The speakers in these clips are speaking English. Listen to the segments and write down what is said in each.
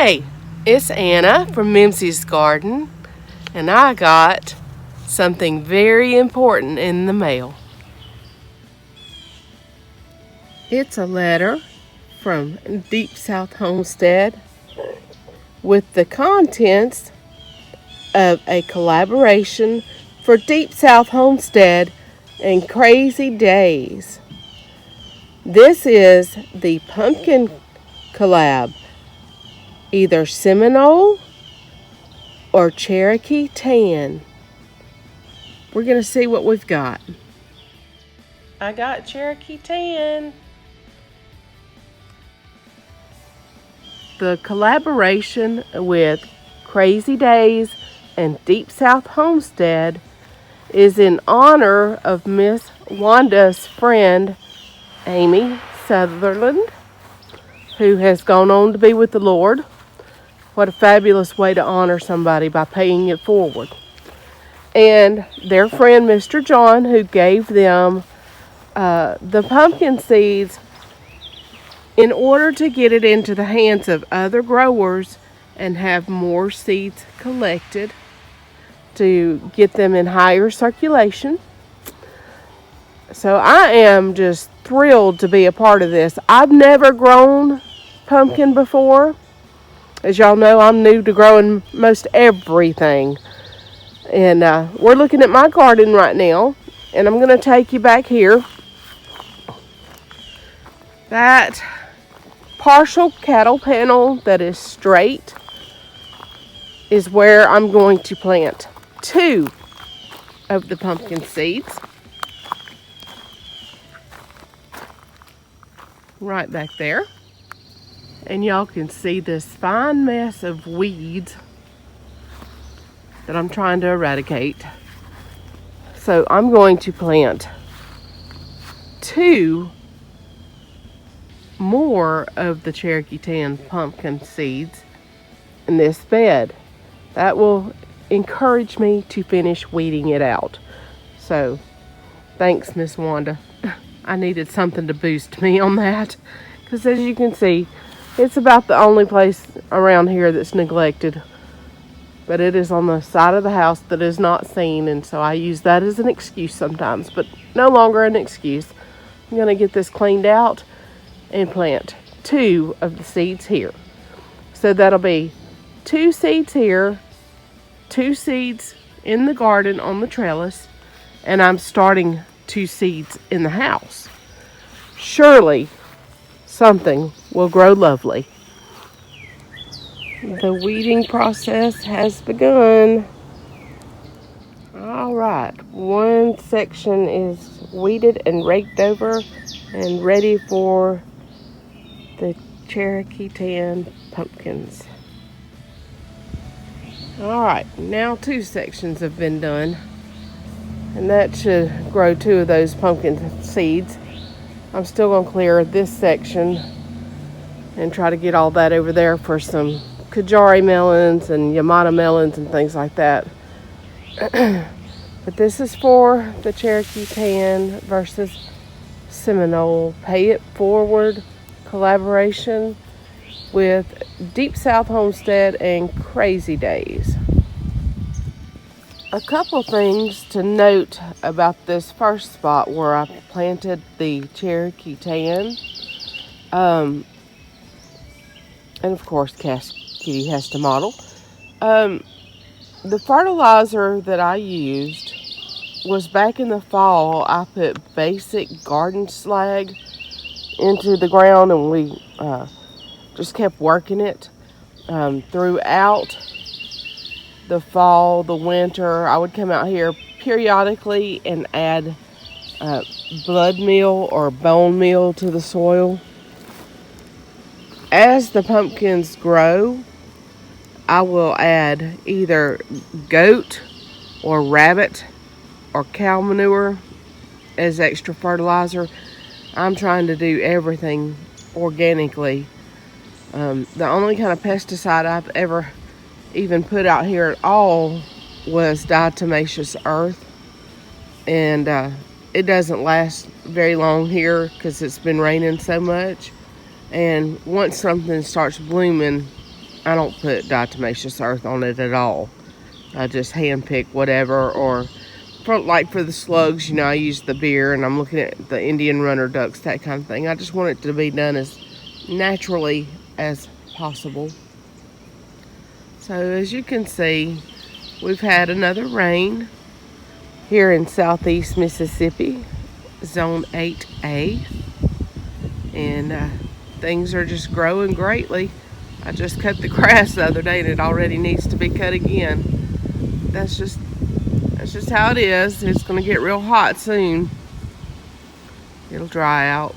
Hey, it's Anna from MIMSY'S garden, and I got something very important in the mail. It's a letter from Deep South Homestead with the contents of a collaboration for Deep South Homestead and Crazy Days. This is the pumpkin collab, either Seminole or Cherokee Tan. We're going to see what we've got. I got Cherokee Tan. The collaboration with Crazy Days and Deep South Homestead is in honor of Miss Wanda's friend, Amy Sutherland, who has gone on to be with the Lord. What a fabulous way to honor somebody by paying it forward. And their friend, Mr. John, who gave them the pumpkin seeds in order to get it into the hands of other growers and have more seeds collected to get them in higher circulation. So I am just thrilled to be a part of this. I've never grown pumpkin before. As y'all know, I'm new to growing most everything. And we're looking at my garden right now. And I'm going to take you back here. That partial cattle panel that is straight is where I'm going to plant 2 of the pumpkin seeds. Right back there. And y'all can see this fine mess of weeds that I'm trying to eradicate. So I'm going to plant 2 more of the Cherokee Tan pumpkin seeds in this bed. That will encourage me to finish weeding it out. So thanks, Miss Wanda. I needed something to boost me on that, because as you can see, it's about the only place around here that's neglected. But it is on the side of the house that is not seen, and so I use that as an excuse sometimes, but no longer an excuse. I'm going to get this cleaned out and plant 2 of the seeds here. So that'll be 2 seeds here, 2 seeds in the garden on the trellis, and I'm starting 2 seeds in the house. Surely something will grow lovely. The weeding process has begun. All right, one section is weeded and raked over and ready for the Cherokee Tan pumpkins. All right, now 2 sections have been done, and that should grow 2 of those pumpkin seeds. I'm still going to clear this section and try to get all that over there for some Kajari melons and Yamata melons and things like that. But this is for the Cherokee Tan versus Seminole Pay It Forward collaboration with Deep South Homestead and Crazy Days. A couple things to note about this first spot where I planted the Cherokee Tan. And of course, Kitty has to model. The fertilizer that I used was back in the fall. I put basic garden slag into the ground, and we just kept working it throughout the fall, the winter. I would come out here periodically and add blood meal or bone meal to the soil. As the pumpkins grow, I will add either goat or rabbit or cow manure as extra fertilizer. I'm trying to do everything organically. The only kind of pesticide I've ever even put out here at all was diatomaceous earth, and it doesn't last very long here because it's been raining so much. And once something starts blooming, I don't put diatomaceous earth on it at all. I just hand pick whatever, or for the slugs, you know, I use the beer, and I'm looking at the Indian runner ducks, that kind of thing. I just want it to be done as naturally as possible. So as you can see, we've had another rain here in southeast Mississippi, zone 8A, and things are just growing greatly. I just cut the grass the other day and it already needs to be cut again. That's just how it is. It's going to get real hot soon. It'll dry out.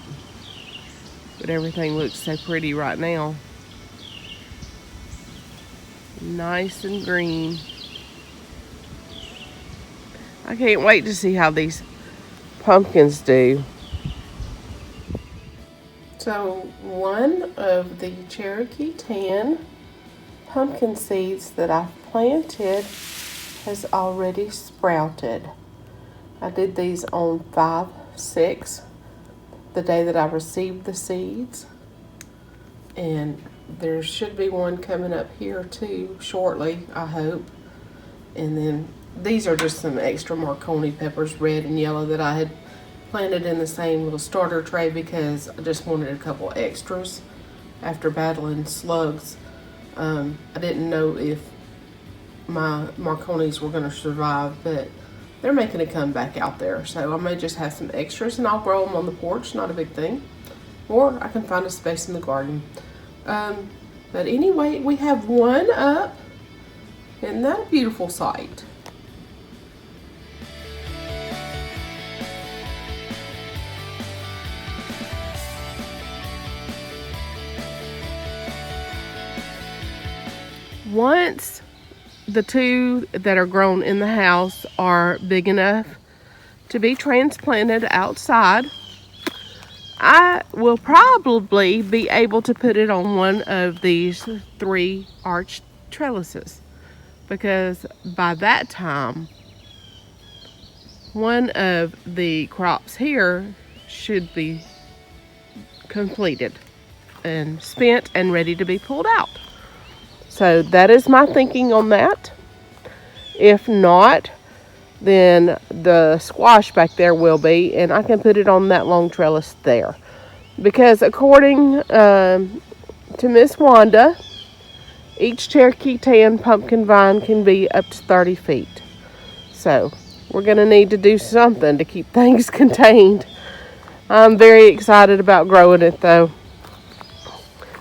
But everything looks so pretty right now. Nice and green. I can't wait to see how these pumpkins do. So one of the Cherokee Tan Pumpkin Seeds that I've planted has already sprouted. I did these on 5/6, the day that I received the seeds. And there should be one coming up here too shortly, I hope. And then these are just some extra Marconi peppers, red and yellow, that I had planted in the same little starter tray because I just wanted a couple extras after battling slugs. I didn't know if my Marconis were going to survive, but they're making a comeback out there. So I may just have some extras and I'll grow them on the porch, not a big thing. Or I can find a space in the garden. But anyway, we have one up. Isn't that a beautiful sight? Once the two that are grown in the house are big enough to be transplanted outside, I will probably be able to put it on one of these 3 arched trellises, because by that time one of the crops here should be completed and spent and ready to be pulled out. So that is my thinking on that. If not, then the squash back there will be, and I can put it on that long trellis there. Because according to Miss Wanda, each Cherokee Tan pumpkin vine can be up to 30 feet. So we're going to need to do something to keep things contained. I'm very excited about growing it though.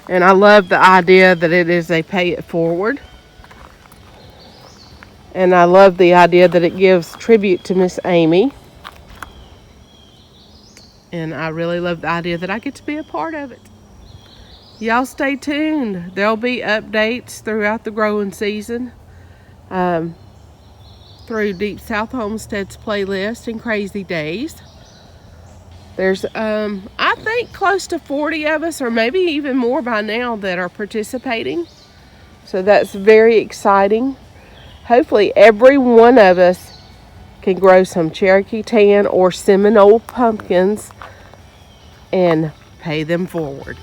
And I love the idea that it is a pay it forward. And I love the idea that it gives tribute to Miss Amy. And I really love the idea that I get to be a part of it. Y'all stay tuned. There'll be updates throughout the growing season. Through Deep South Homestead's playlist and Crazy Days. There's, I think, close to 40 of us, or maybe even more by now, that are participating. So that's very exciting. Hopefully every one of us can grow some Cherokee Tan or Seminole pumpkins and pay them forward.